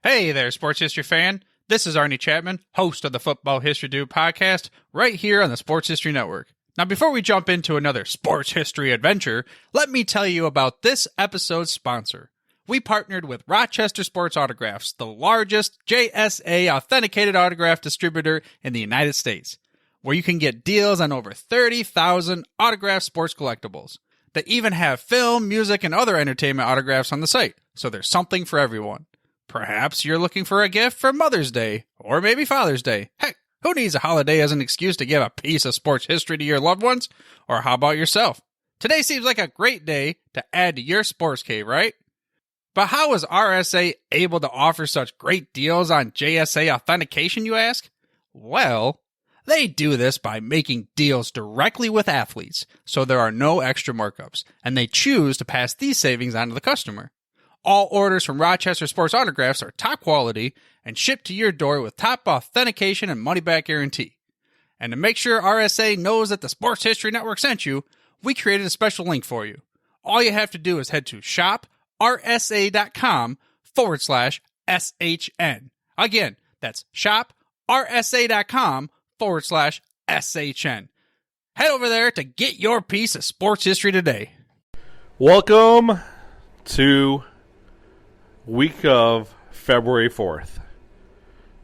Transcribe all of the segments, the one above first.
Hey there, sports history fan. This is Arnie Chapman, host of the Football History Dude podcast, right here on the Sports History Network. Now, before we jump into another sports history adventure, let me tell you about this episode's sponsor. We partnered with Rochester Sports Autographs, the largest JSA authenticated autograph distributor in the United States, where you can get deals on over 30,000 autographed sports collectibles. They even have film, music, and other entertainment autographs on the site, so there's something for everyone. Perhaps you're looking for a gift for Mother's Day, or maybe Father's Day. Heck, who needs a holiday as an excuse to give a piece of sports history to your loved ones? Or how about yourself? Today seems like a great day to add to your sports cave, right? But how is RSA able to offer such great deals on JSA authentication, you ask? Well, they do this by making deals directly with athletes, so there are no extra markups, and they choose to pass these savings on to the customer. All orders from Rochester Sports Autographs are top quality and shipped to your door with top authentication and money-back guarantee. And to make sure RSA knows that the Sports History Network sent you, we created a special link for you. All you have to do is head to shoprsa.com/SHN. Again, that's shoprsa.com/SHN. Head over there to get your piece of sports history today. Welcome to week of February 4th,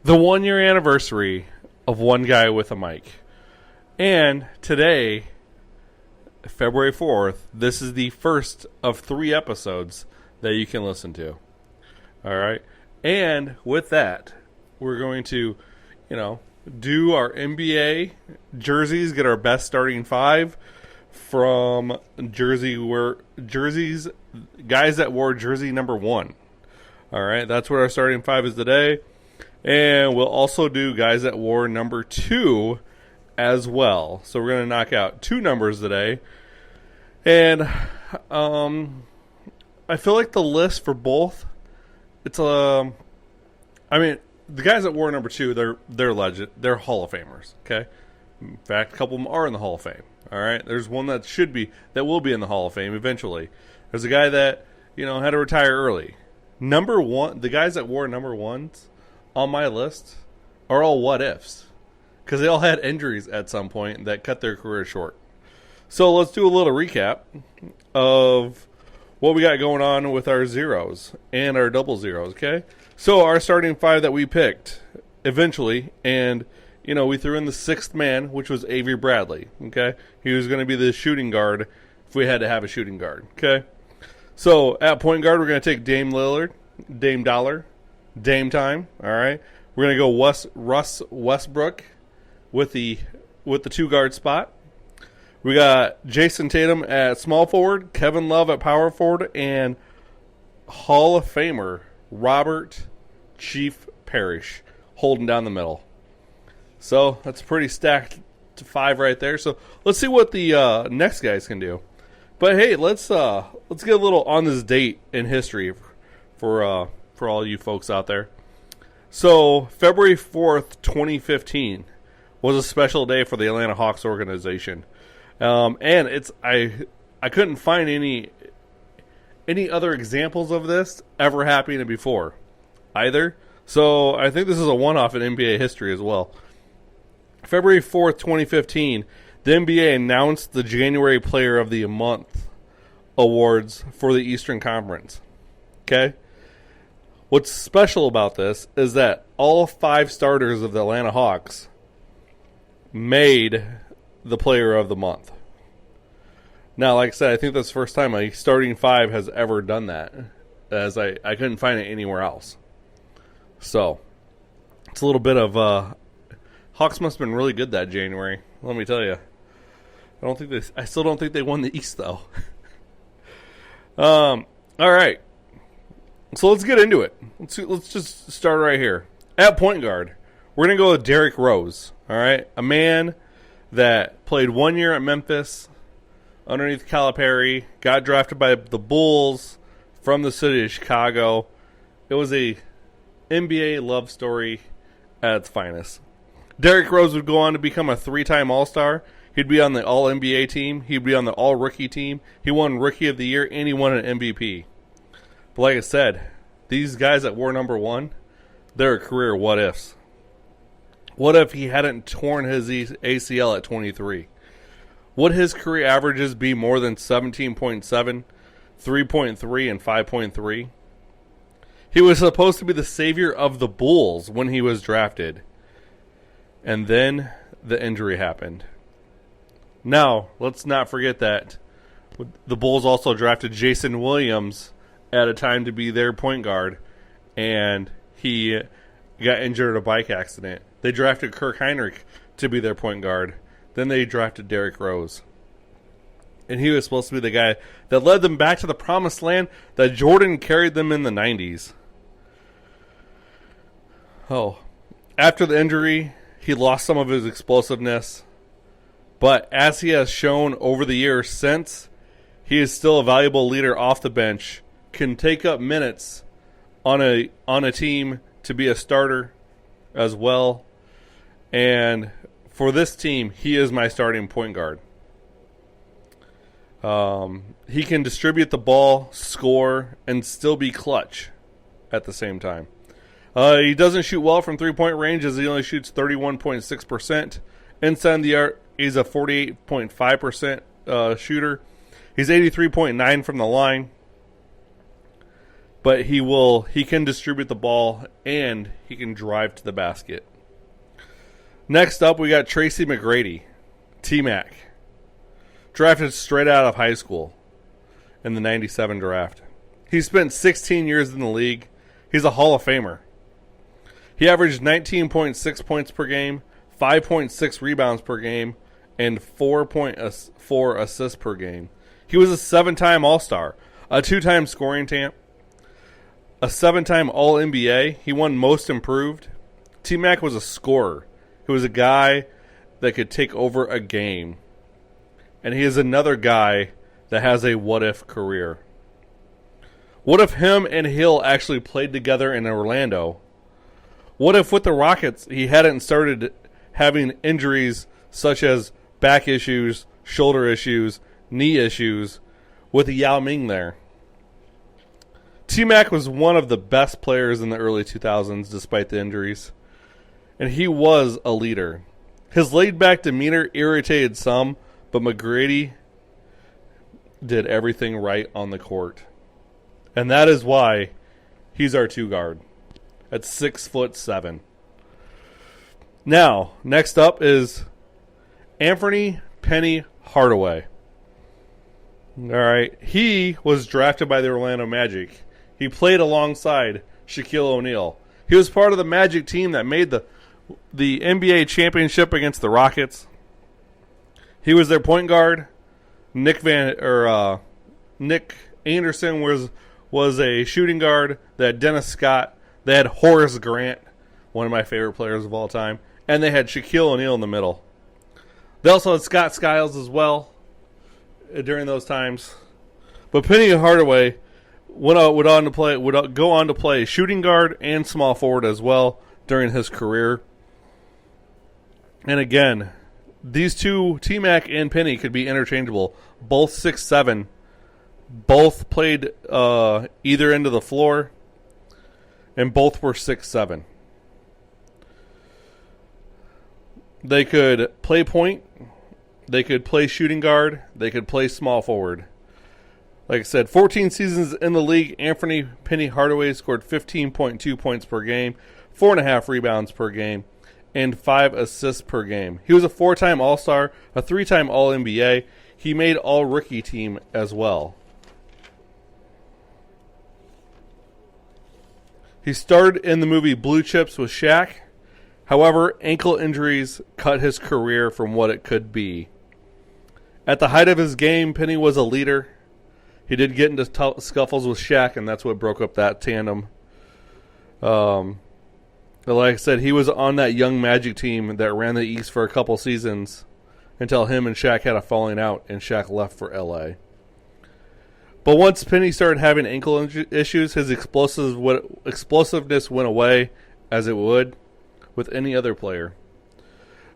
the 1-year anniversary of One Guy with a Mic. And today, February 4th, this is the first of 3 episodes that you can listen to. All right. And with that, we're going to, do our NBA jerseys, get our best starting 5 from jerseys, guys that wore jersey number 1. All right, that's what our starting 5 is today. And we'll also do guys that wore number 2 as well. So we're going to knock out 2 numbers today. And I feel like the list for both, it's the guys that wore number 2, they're legend. They're Hall of Famers, okay? In fact, a couple of them are in the Hall of Fame. All right, there's one that will be in the Hall of Fame eventually. There's a guy that, had to retire early. Number 1, the guys that wore number 1s on my list are all what ifs, because they all had injuries at some point that cut their career short. So let's do a little recap of what we got going on with our zeros and our double zeros, okay? So our starting 5 that we picked eventually, and we threw in the 6th man, which was Avery Bradley, okay? He was going to be the shooting guard if we had to have a shooting guard, okay? So at point guard, we're going to take Dame Lillard, Dame Dollar, Dame Time, all right? We're going to go Russ Westbrook with the 2-guard spot. We got Jason Tatum at small forward, Kevin Love at power forward, and Hall of Famer Robert Chief Parrish holding down the middle. So that's a pretty stacked 5 right there. So let's see what the next guys can do. But hey, let's get a little on this date in history for all you folks out there. So February 4th, 2015 was a special day for the Atlanta Hawks organization, and I couldn't find any other examples of this ever happening before either. So I think this is a one-off in NBA history as well. February 4th, 2015, the NBA announced the January Player of the Month awards for the Eastern Conference. Okay? What's special about this is that all 5 starters of the Atlanta Hawks made the Player of the Month. Now, like I said, I think that's the first time a starting 5 has ever done that, as I couldn't find it anywhere else. So, it's a little bit of... Hawks must have been really good that January, let me tell you. I still don't think they won the East, though. All right. So let's get into it. Let's just start right here. At point guard, we're going to go with Derrick Rose. All right. A man that played 1 year at Memphis underneath Calipari, got drafted by the Bulls from the city of Chicago. It was a NBA love story at its finest. Derrick Rose would go on to become a 3-time All-Star. He'd be on the All-NBA team. He'd be on the All-Rookie team. He won Rookie of the Year, and he won an MVP. But like I said, these guys that wore number 1, they're career what ifs. What if he hadn't torn his ACL at 23? Would his career averages be more than 17.7, 3.3, and 5.3? He was supposed to be the savior of the Bulls when he was drafted. And then the injury happened. Now, let's not forget that the Bulls also drafted Jason Williams at a time to be their point guard, and he got injured in a bike accident. They drafted Kirk Heinrich to be their point guard. Then they drafted Derrick Rose. And he was supposed to be the guy that led them back to the promised land that Jordan carried them in the 90s. Oh, after the injury, he lost some of his explosiveness. But as he has shown over the years since, he is still a valuable leader off the bench, can take up minutes on a team to be a starter as well. And for this team, he is my starting point guard. He can distribute the ball, score, and still be clutch at the same time. He doesn't shoot well from three-point range as he only shoots 31.6%. Inside the arc, he's a 48.5% shooter. He's 83.9 from the line. But he can distribute the ball and he can drive to the basket. Next up, we got Tracy McGrady, T-Mac. Drafted straight out of high school in the 97 draft. He spent 16 years in the league. He's a Hall of Famer. He averaged 19.6 points per game, 5.6 rebounds per game, and 4.4 assists per game. He was a 7-time All-Star, a 2-time scoring champ, a 7-time All-NBA. He won Most Improved. T-Mac was a scorer. He was a guy that could take over a game. And he is another guy that has a what-if career. What if him and Hill actually played together in Orlando? What if with the Rockets he hadn't started having injuries such as back issues, shoulder issues, knee issues with Yao Ming there? T-Mac was one of the best players in the early 2000s despite the injuries. And he was a leader. His laid-back demeanor irritated some, but McGrady did everything right on the court. And that is why he's our 2 guard at 6'7". Now, next up is Anthony Penny Hardaway. All right. He was drafted by the Orlando Magic. He played alongside Shaquille O'Neal. He was part of the Magic team that made the NBA championship against the Rockets. He was their point guard. Nick Anderson was a shooting guard. They had Dennis Scott. They had Horace Grant, one of my favorite players of all time. And they had Shaquille O'Neal in the middle. They also had Scott Skiles as well during those times. But Penny Hardaway would go on to play shooting guard and small forward as well during his career. And again, these two, T-Mac and Penny, could be interchangeable. Both 6'7", both played either end of the floor, and both were 6'7". They could play point, they could play shooting guard, they could play small forward. Like I said, 14 seasons in the league, Anthony Penny Hardaway scored 15.2 points per game, 4.5 rebounds per game, and 5 assists per game. He was a 4-time All-Star, a 3-time All-NBA. He made All-Rookie team as well. He starred in the movie Blue Chips with Shaq. However, ankle injuries cut his career from what it could be. At the height of his game, Penny was a leader. He did get into scuffles with Shaq, and that's what broke up that tandem. But like I said, he was on that young Magic team that ran the East for a couple seasons until him and Shaq had a falling out, and Shaq left for L.A. But once Penny started having ankle issues, his explosiveness went away, as it would with any other player.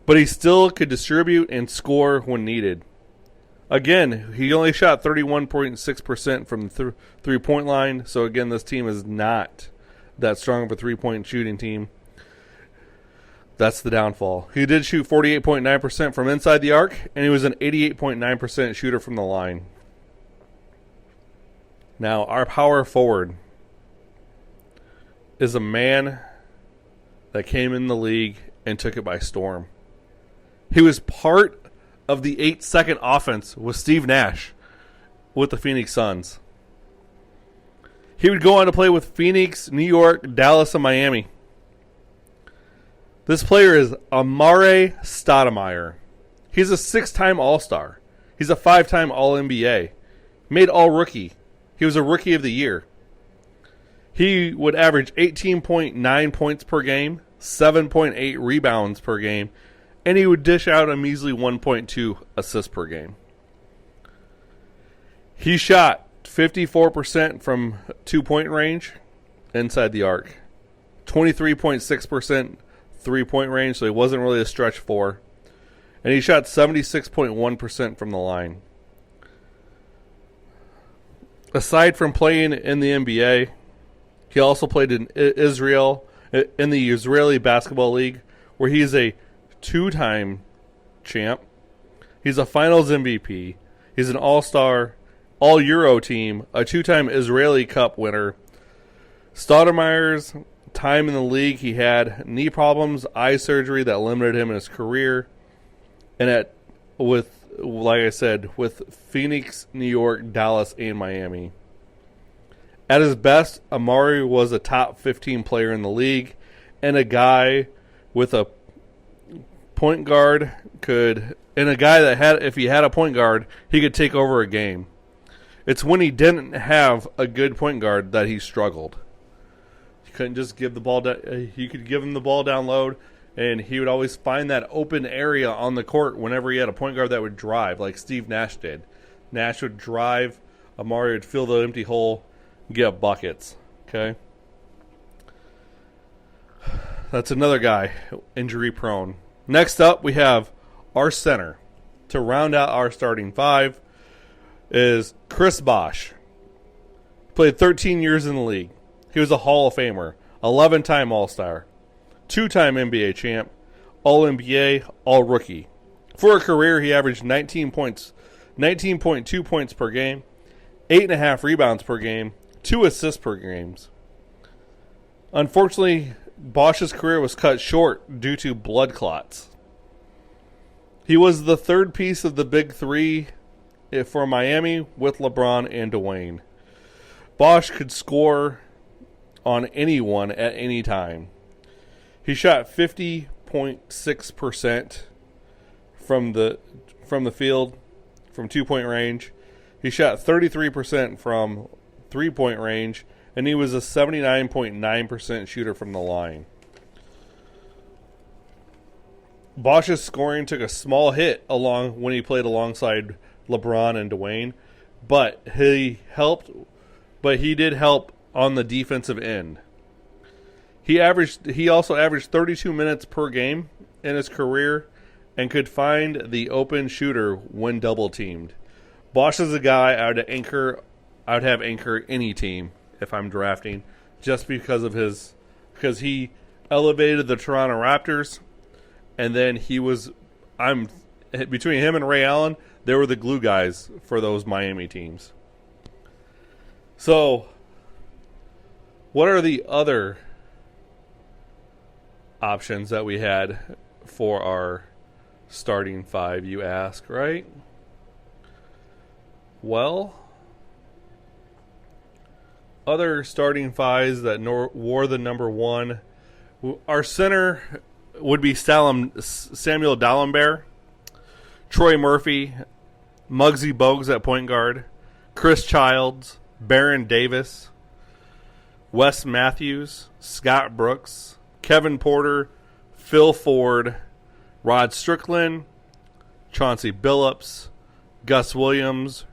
But he still could distribute and score when needed. Again, he only shot 31.6% from the three-point line, so again, this team is not that strong of a three-point shooting team. That's the downfall. He did shoot 48.9% from inside the arc, and he was an 88.9% shooter from the line. Now, our power forward is a man that came in the league and took it by storm. He was part of the 8-second offense with Steve Nash with the Phoenix Suns. He would go on to play with Phoenix, New York, Dallas, and Miami. This player is Amare Stoudemire. He's a 6-time All-Star. He's a 5-time All-NBA. Made All-Rookie. He was a Rookie of the Year. He would average 18.9 points per game, 7.8 rebounds per game, and he would dish out a measly 1.2 assists per game. He shot 54% from two-point range inside the arc, 23.6% three-point range, so he wasn't really a stretch four, and he shot 76.1% from the line. Aside from playing in the NBA, he also played in Israel, in the Israeli Basketball League, where he is a 2-time champ. He's a Finals MVP. He's an All-Star, All-Euro team, a 2-time Israeli Cup winner. Stoudemire's time in the league, he had knee problems, eye surgery that limited him in his career, and like I said, with Phoenix, New York, Dallas, and Miami. At his best, Amari was a top 15 player in the league, and a guy with a point guard if he had a point guard, he could take over a game. It's when he didn't have a good point guard that he struggled. You couldn't just give the ball down. You could give him the ball down low, and he would always find that open area on the court whenever he had a point guard that would drive, like Steve Nash did. Nash would drive, Amari would fill the empty hole, get buckets. Okay? That's another guy, injury prone. Next up, we have our center. To round out our starting five is Chris Bosh. Played 13 years in the league. He was a Hall of Famer, 11-time All-Star, 2-time NBA champ, All-NBA, All-Rookie. For a career, he averaged 19.2 points per game, 8.5 rebounds per game, 2 assists per game. Unfortunately, Bosch's career was cut short due to blood clots. He was the third piece of the big three for Miami with LeBron and Dwayne. Bosch could score on anyone at any time. He shot 50.6% from the field, from 2-point range. He shot 33% from 3-point range, and he was a 79.9% shooter from the line. Bosch's scoring took a small hit when he played alongside LeBron and Dwayne, but he did help on the defensive end. He also averaged 32 minutes per game in his career and could find the open shooter when double teamed. Bosch is a guy I would have anchor any team if I'm drafting, just because he elevated the Toronto Raptors, and then between him and Ray Allen, they were the glue guys for those Miami teams. So, what are the other options that we had for our starting five, you ask, right? Well, other starting fives that wore the number one, our center would be Samuel Dalembert, Troy Murphy, Muggsy Bogues at point guard, Chris Childs, Baron Davis, Wes Matthews, Scott Brooks, Kevin Porter, Phil Ford, Rod Strickland, Chauncey Billups, Gus Williams,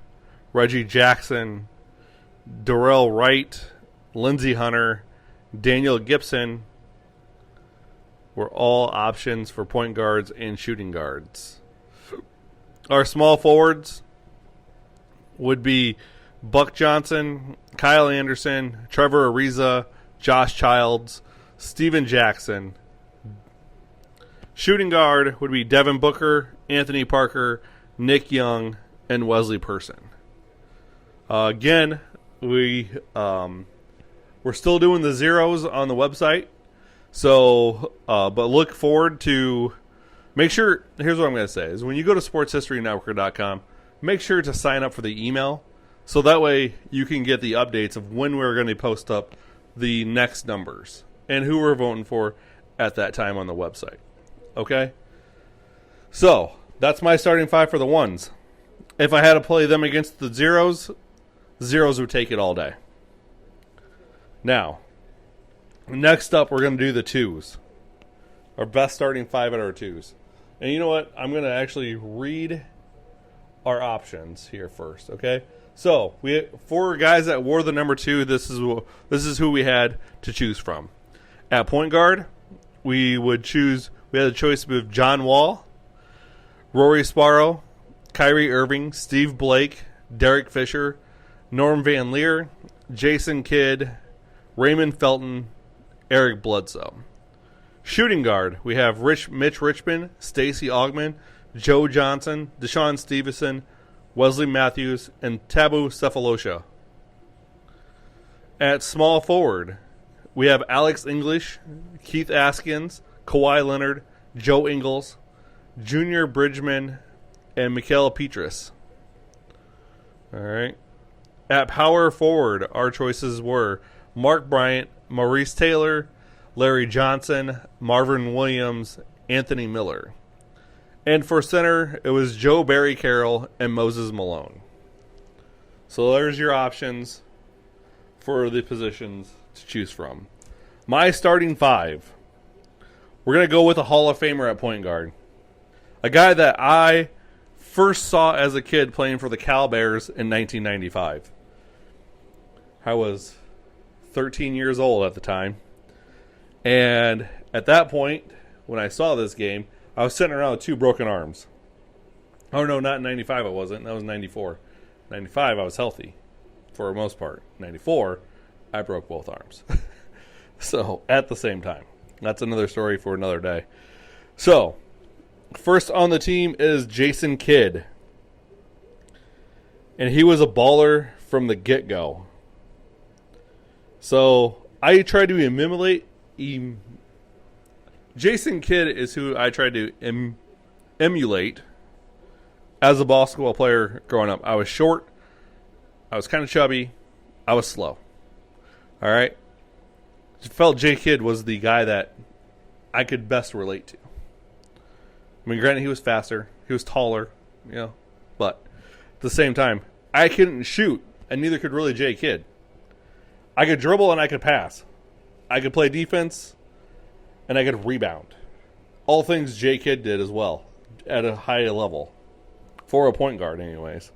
Reggie Jackson, Darrell Wright, Lindsey Hunter, Daniel Gibson were all options for point guards and shooting guards. Our small forwards would be Buck Johnson, Kyle Anderson, Trevor Ariza, Josh Childs, Steven Jackson. Shooting guard would be Devin Booker, Anthony Parker, Nick Young, and Wesley Person. Again, we're still doing the zeros on the website. So, but look forward to, make sure, here's what I'm going to say, is when you go to sportshistorynetworker.com, make sure to sign up for the email, so that way you can get the updates of when we're going to post up the next numbers and who we're voting for at that time on the website. Okay? So, that's my starting five for the ones. If I had to play them against the zeros would take it all day. Now, next up, we're going to do the twos. Our best starting five at our twos. And you know what? I'm going to actually read our options here first, okay? So, we four guys that wore the number 2, this is who we had to choose from. At point guard, we had a choice of John Wall, Rory Sparrow, Kyrie Irving, Steve Blake, Derek Fisher, Norm Van Leer, Jason Kidd, Raymond Felton, Eric Bledsoe. Shooting guard, we have Mitch Richmond, Stacey Augmon, Joe Johnson, Deshaun Stevenson, Wesley Matthews, and Tabu Cephalosha. At small forward, we have Alex English, Keith Askins, Kawhi Leonard, Joe Ingles, Junior Bridgman, and Mikaela Petrus. All right. At power forward, our choices were Mark Bryant, Maurice Taylor, Larry Johnson, Marvin Williams, Anthony Miller. And for center, it was Joe Barry Carroll and Moses Malone. So there's your options for the positions to choose from. My starting five. We're going to go with a Hall of Famer at point guard. A guy that I first saw as a kid playing for the Cal Bears in 1995. I was 13 years old at the time. And at that point, when I saw this game, I was sitting around with 2 broken arms. Oh, no, not in 95 I wasn't. That was 94. 95 I was healthy for the most part. 94, I broke both arms. So, at the same time. That's another story for another day. So, first on the team is Jason Kidd. And he was a baller from the get-go. So, I tried to emulate... Jason Kidd is who I tried to emulate as a basketball player growing up. I was short. I was kind of chubby. I was slow. All right? I felt J. Kidd was the guy that I could best relate to. I mean, granted, he was faster. He was taller, you know. But at the same time, I couldn't shoot, and neither could really J. Kidd. I could dribble and I could pass. I could play defense, and I could rebound. All things J. Kidd did as well, at a high level. For a point guard, anyways.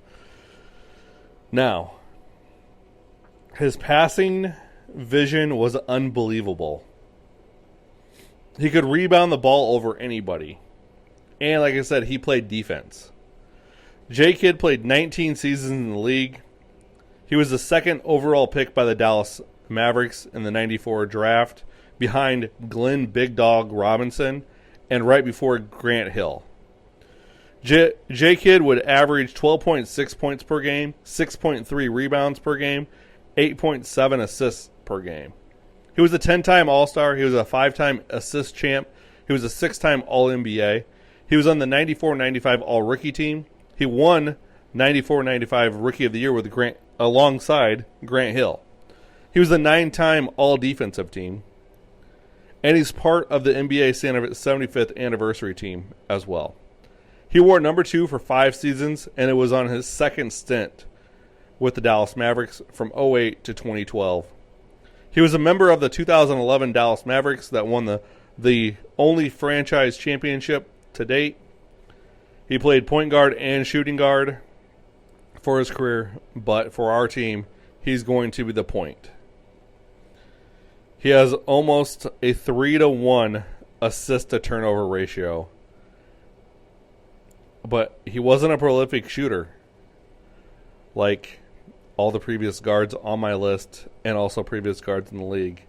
Now, his passing vision was unbelievable. He could rebound the ball over anybody. And like I said, he played defense. J. Kidd played 19 seasons in the league. He was the second overall pick by the Dallas Mavericks in the 94 draft, behind Glenn Big Dog Robinson and right before Grant Hill. J. Kidd would average 12.6 points per game, 6.3 rebounds per game, 8.7 assists per game. He was a 10-time All-Star. He was a 5-time assist champ. He was a 6-time All-NBA. He was on the 94-95 All-Rookie team. He won 94-95 Rookie of the Year with alongside Grant Hill. He was a 9-time All-Defensive team. And he's part of the NBA 75th anniversary team as well. He wore number 2 for 5 seasons, and it was on his second stint with the Dallas Mavericks from 2008 to 2012. He was a member of the 2011 Dallas Mavericks that won the only franchise championship to date. He played point guard and shooting guard for his career, but for our team, he's going to be the point. He has almost a 3-to-1 assist-to-turnover ratio. But he wasn't a prolific shooter like all the previous guards on my list and also previous guards in the league.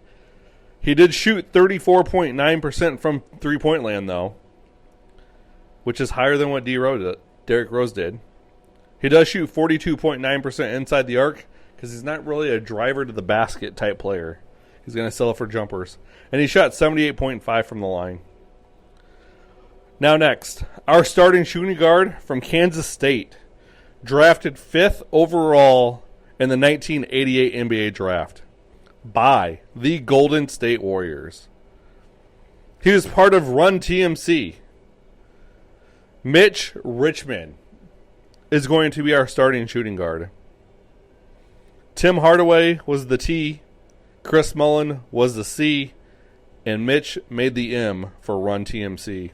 He did shoot 34.9% from three-point land, though, which is higher than what Derrick Rose did. He does shoot 42.9% inside the arc because he's not really a driver to the basket type player. He's going to settle for jumpers. And he shot 78.5 from the line. Now next, our starting shooting guard from Kansas State, drafted 5th overall in the 1988 NBA draft by the Golden State Warriors. He was part of Run TMC. Mitch Richmond is going to be our starting shooting guard. Tim Hardaway was the T, Chris Mullin was the C, and Mitch made the M for Run TMC.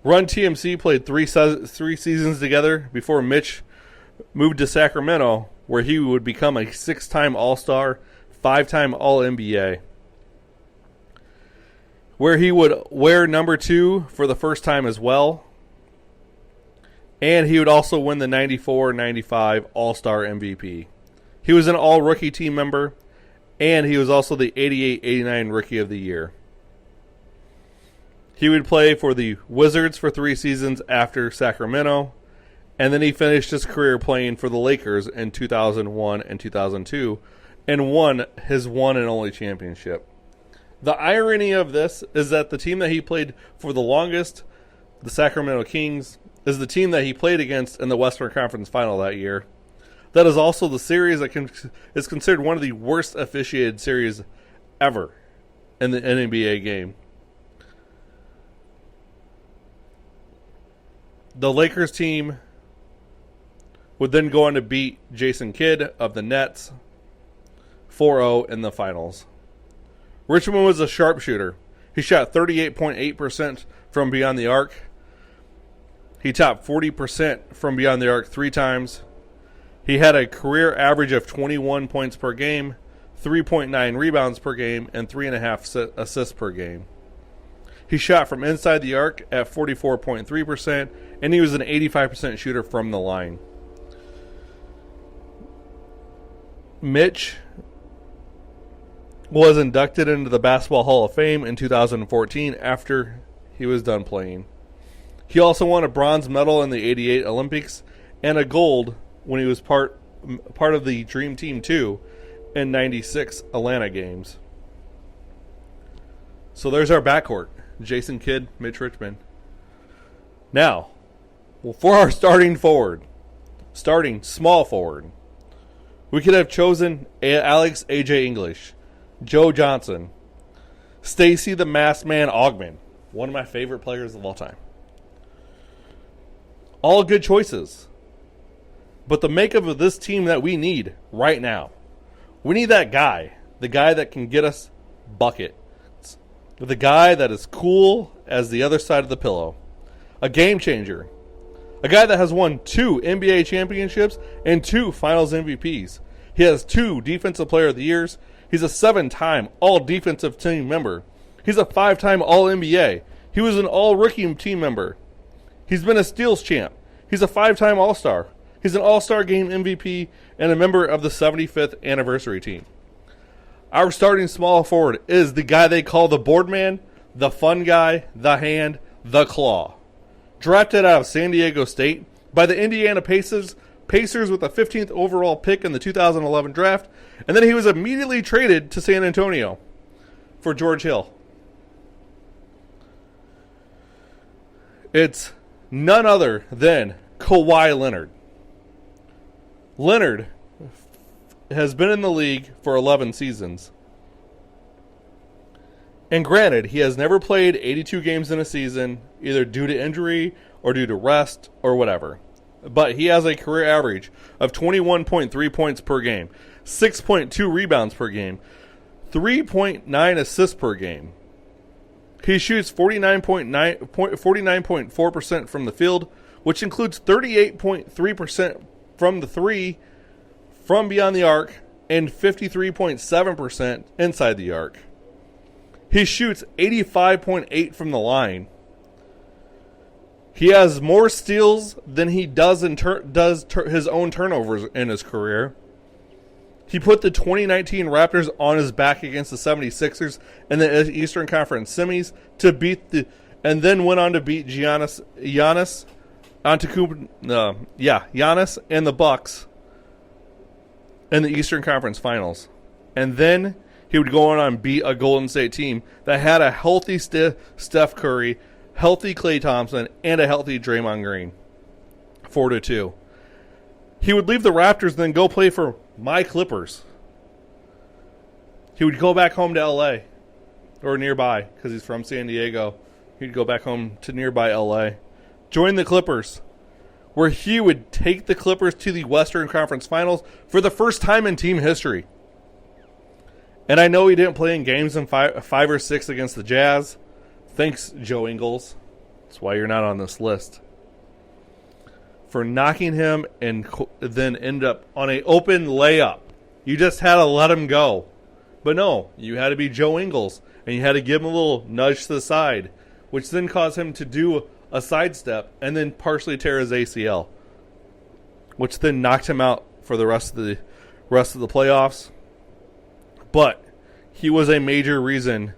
Run TMC played three seasons together before Mitch moved to Sacramento, where he would become a 6-time All-Star, 5-time All-NBA, where he would wear number 2 for the first time as well, and he would also win the 94-95 All-Star MVP. He was an All-Rookie team member, and he was also the 88-89 Rookie of the Year. He would play for the Wizards for 3 seasons after Sacramento, and then he finished his career playing for the Lakers in 2001 and 2002 and won his one and only championship. The irony of this is that the team that he played for the longest, the Sacramento Kings, is the team that he played against in the Western Conference Final that year. That is also the series that is considered one of the worst officiated series ever in the NBA game. The Lakers team would then go on to beat Jason Kidd of the Nets 4-0 in the finals. Richmond was a sharpshooter. He shot 38.8% from beyond the arc. He topped 40% from beyond the arc 3 times. He had a career average of 21 points per game, 3.9 rebounds per game, and 3.5 assists per game. He shot from inside the arc at 44.3%, and he was an 85% shooter from the line. Mitch was inducted into the Basketball Hall of Fame in 2014 after he was done playing. He also won a bronze medal in the 88 Olympics and a gold when he was part of the Dream Team 2 in 96 Atlanta games. So there's our backcourt. Jason Kidd, Mitch Richmond. Now, for our starting small forward, we could have chosen Alex A.J. English, Joe Johnson, Stacy the Masked Man Augmon, one of my favorite players of all time. All good choices. But the makeup of this team that we need right now, we need that guy, the guy that can get us buckets, the guy that is cool as the other side of the pillow, a game changer, a guy that has won 2 NBA championships and 2 Finals MVPs. He has 2 Defensive Player of the Years. He's a 7-time All-Defensive Team member. He's a 5-time All-NBA. He was an All-Rookie team member. He's been a Steals champ. He's a 5-time All-Star. He's an All-Star Game MVP and a member of the 75th anniversary team. Our starting small forward is the guy they call the board man, the fun guy, the hand, the claw. Drafted out of San Diego State by the Indiana Pacers with the 15th overall pick in the 2011 draft, and then he was immediately traded to San Antonio for George Hill. It's none other than Kawhi Leonard. Leonard has been in the league for 11 seasons. And granted, he has never played 82 games in a season, either due to injury or due to rest or whatever. But he has a career average of 21.3 points per game, 6.2 rebounds per game, 3.9 assists per game. He shoots 49.4% from the field, which includes 38.3% from the 3 from beyond the arc and 53.7% inside the arc. He shoots 85.8% from the line. He has more steals than he does his own turnovers in his career. He put the 2019 Raptors on his back against the 76ers in the Eastern Conference semis and then went on to beat Giannis and the Bucks in the Eastern Conference Finals. And then he would go on and beat a Golden State team that had a healthy Steph Curry, healthy Klay Thompson, and a healthy Draymond Green. 4-2. He would leave the Raptors and then go play for my Clippers. He would go back home to L.A. or nearby because he's from San Diego. He'd go back home to nearby L.A. Join the Clippers, where he would take the Clippers to the Western Conference Finals for the first time in team history. And I know he didn't play in games in five or six against the Jazz. Thanks, Joe Ingles. That's why you're not on this list. For knocking him and then end up on an open layup. You just had to let him go. But no, you had to be Joe Ingles, and you had to give him a little nudge to the side, which then caused him to do a sidestep and then partially tear his ACL, which then knocked him out for the rest of the playoffs. But he was a major reason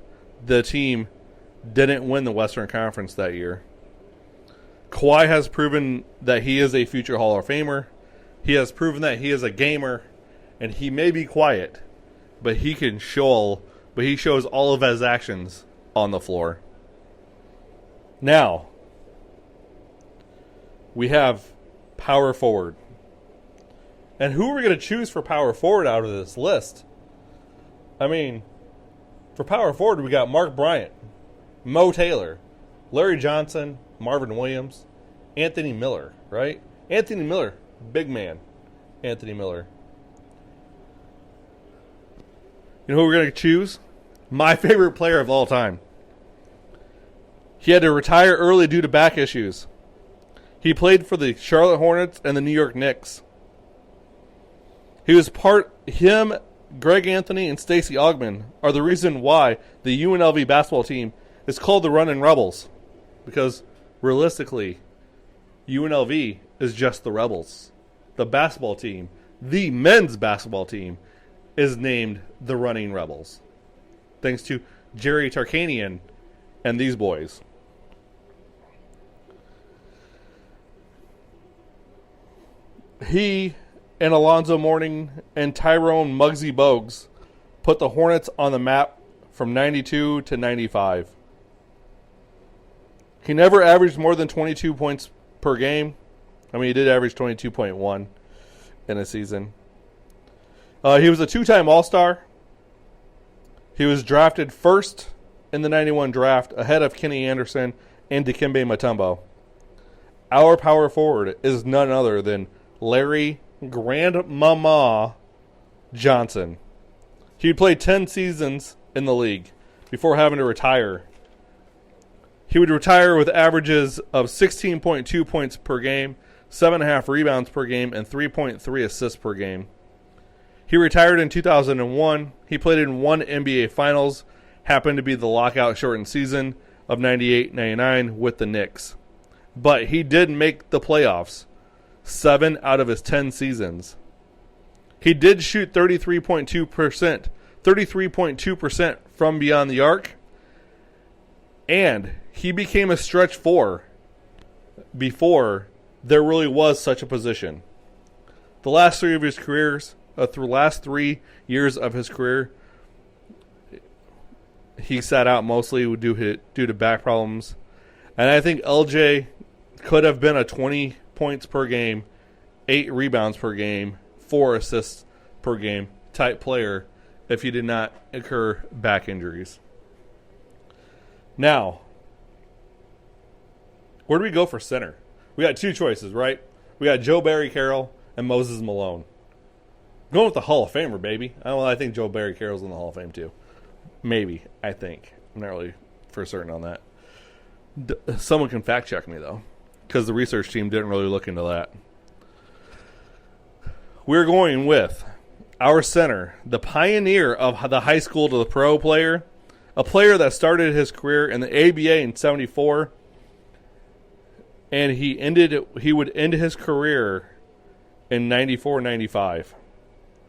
the team didn't win the Western Conference that year. Kawhi has proven that he is a future Hall of Famer. He has proven that he is a gamer, and he may be quiet, but he shows all of his actions on the floor. Now, we have power forward. And who are we going to choose for power forward out of this list? I mean, for power forward, we got Mark Bryant, Mo Taylor, Larry Johnson, Marvin Williams, Anthony Miller, right? Anthony Miller, big man. Anthony Miller. You know who we're going to choose? My favorite player of all time. He had to retire early due to back issues. He played for the Charlotte Hornets and the New York Knicks. Him, Greg Anthony, and Stacey Augmon are the reason why the UNLV basketball team is called the Runnin' Rebels. Because, realistically, UNLV is just the Rebels. The basketball team, the men's basketball team, is named the Running Rebels. Thanks to Jerry Tarkanian and these boys. He and Alonzo Mourning and Tyrone Muggsy Bogues put the Hornets on the map from 92 to 95. He never averaged more than 22 points per game. I mean, he did average 22.1 in a season. He was a two-time All-Star. He was drafted first in the 91 draft ahead of Kenny Anderson and Dikembe Mutombo. Our power forward is none other than Larry Grandmama Johnson. He played 10 seasons in the league before having to retire. He would retire with averages of 16.2 points per game, 7.5 rebounds per game, and 3.3 assists per game. He retired in 2001. He played in one NBA Finals, happened to be the lockout-shortened season of 98-99 with the Knicks. But he did make the playoffs 7 out of his 10 seasons. He did shoot 33.2% from beyond the arc, and he became a stretch 4 before there really was such a position. The last 3 years of his career, he sat out mostly due to back problems. And I think LJ could have been a 20 points per game, 8 rebounds per game, 4 assists per game type player if he did not incur back injuries. Now, where do we go for center? We got 2 choices, right? We got Joe Barry Carroll and Moses Malone. Going with the Hall of Famer, baby. I think Joe Barry Carroll's in the Hall of Fame too. Maybe, I think. I'm not really for certain on that. Someone can fact check me, though, because the research team didn't really look into that. We're going with our center, the pioneer of the high school to the pro player, a player that started his career in the ABA in 74, and he would end his career in 94-95.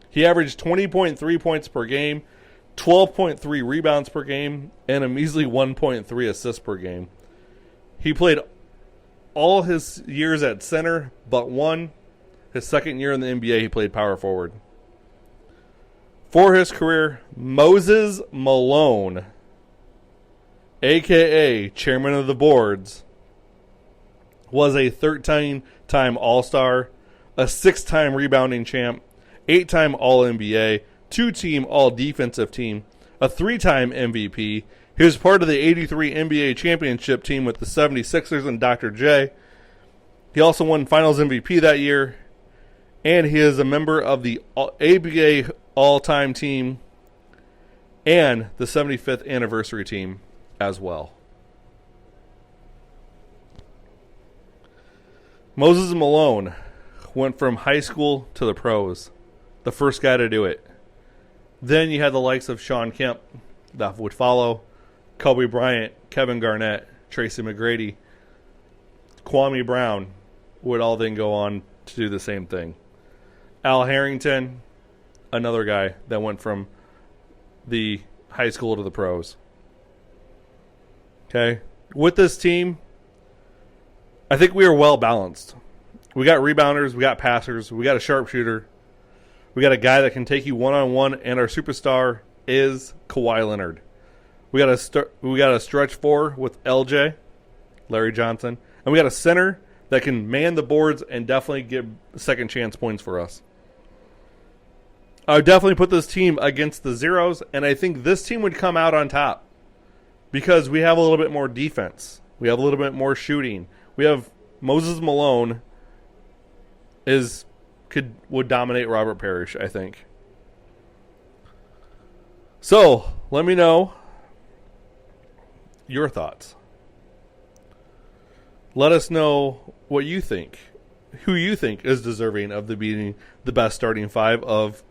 He averaged 20.3 points per game, 12.3 rebounds per game, and a measly 1.3 assists per game. He played all his years at center but one. His second year in the NBA, he played power forward. For his career, Moses Malone, a.k.a. chairman of the boards, was a 13-time All-Star, a 6-time rebounding champ, 8-time All-NBA, 2-team All-Defensive Team, a 3-time MVP. He was part of the 83 NBA championship team with the 76ers and Dr. J. He also won Finals MVP that year, and he is a member of the ABA All-Time Team and the 75th Anniversary Team as well. Moses Malone went from high school to the pros, the first guy to do it. Then you had the likes of Sean Kemp that would follow, Kobe Bryant, Kevin Garnett, Tracy McGrady, Kwame Brown would all then go on to do the same thing. Al Harrington, another guy that went from the high school to the pros. Okay, with this team, I think we are well balanced. We got rebounders, we got passers, we got a sharpshooter, we got a guy that can take you one-on-one, and our superstar is Kawhi Leonard. We got a stretch four with LJ, Larry Johnson, and we got a center that can man the boards and definitely give second chance points for us. I would definitely put this team against the Zeros, and I think this team would come out on top because we have a little bit more defense. We have a little bit more shooting. We have Moses Malone would dominate Robert Parrish, I think. So, let me know your thoughts. Let us know what you think. Who you think is deserving of being the best starting five of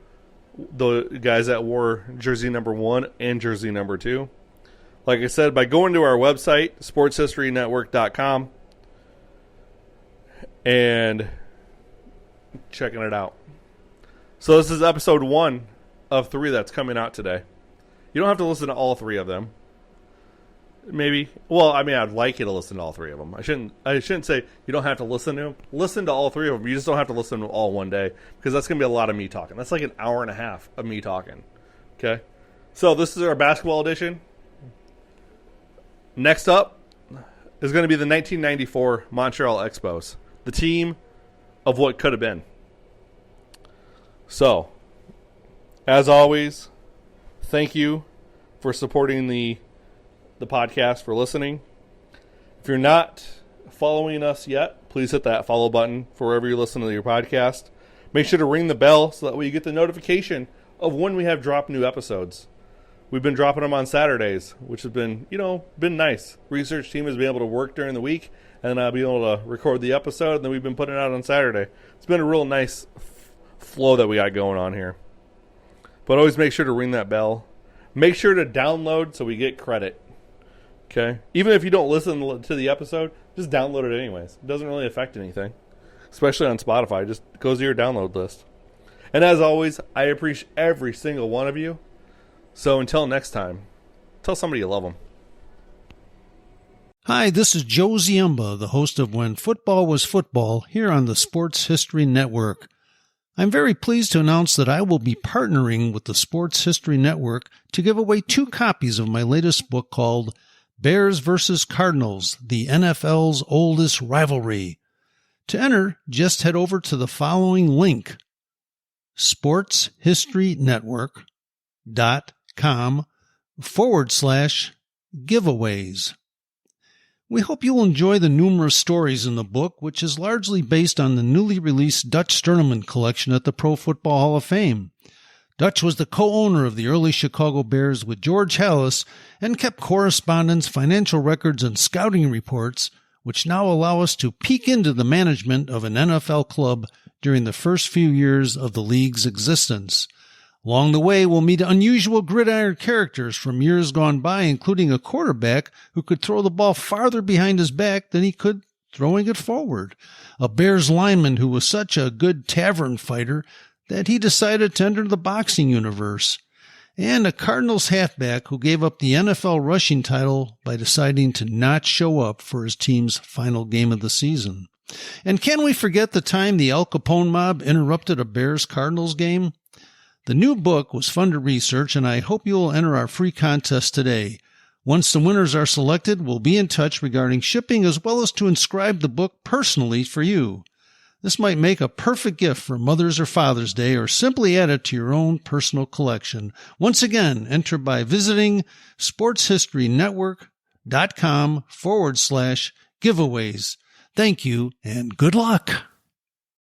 the guys that wore jersey number 1 and jersey number 2. Like I said, by going to our website, sportshistorynetwork.com, and checking it out. So this is episode 1 of 3 that's coming out today. You don't have to listen to all 3 of them. Maybe. Well, I mean, I'd like you to listen to all 3 of them. I shouldn't say you don't have to listen to them. Listen to all 3 of them. You just don't have to listen to them all one day because that's going to be a lot of me talking. That's like an hour and a half of me talking. Okay? So this is our basketball edition. Next up is going to be the 1994 Montreal Expos, the team of what could have been. So, as always, thank you for supporting the podcast, for listening. If you're not following us yet, please hit that follow button for wherever you listen to your podcast. Make sure to ring the bell so that way you get the notification of when we have dropped new episodes. We've been dropping them on Saturdays, which has been, been nice. Research team has been able to work during the week, and I'll be able to record the episode, and then we've been putting it out on Saturday. It's been a real nice flow that we got going on here. But always make sure to ring that bell. Make sure to download so we get credit. Okay? Even if you don't listen to the episode, just download it anyways. It doesn't really affect anything. Especially on Spotify. It just goes to your download list. And as always, I appreciate every single one of you. So until next time, tell somebody you love them. Hi, this is Joe Ziemba, the host of When Football Was Football, here on the Sports History Network. I'm very pleased to announce that I will be partnering with the Sports History Network to give away 2 copies of my latest book called Bears vs. Cardinals, the NFL's Oldest Rivalry. To enter, just head over to the following link, sportshistorynetwork.com/giveaways. We hope you'll enjoy the numerous stories in the book, which is largely based on the newly released Dutch Sterneman collection at the Pro Football Hall of Fame. Dutch was the co-owner of the early Chicago Bears with George Halas and kept correspondence, financial records, and scouting reports, which now allow us to peek into the management of an NFL club during the first few years of the league's existence. Along the way, we'll meet unusual gridiron characters from years gone by, including a quarterback who could throw the ball farther behind his back than he could throwing it forward, a Bears lineman who was such a good tavern fighter that he decided to enter the boxing universe, and a Cardinals halfback who gave up the NFL rushing title by deciding to not show up for his team's final game of the season. And can we forget the time the Al Capone mob interrupted a Bears-Cardinals game? The new book was fun to research, and I hope you will enter our free contest today. Once the winners are selected, we'll be in touch regarding shipping as well as to inscribe the book personally for you. This might make a perfect gift for Mother's or Father's Day, or simply add it to your own personal collection. Once again, enter by visiting sportshistorynetwork.com/giveaways. Thank you and good luck.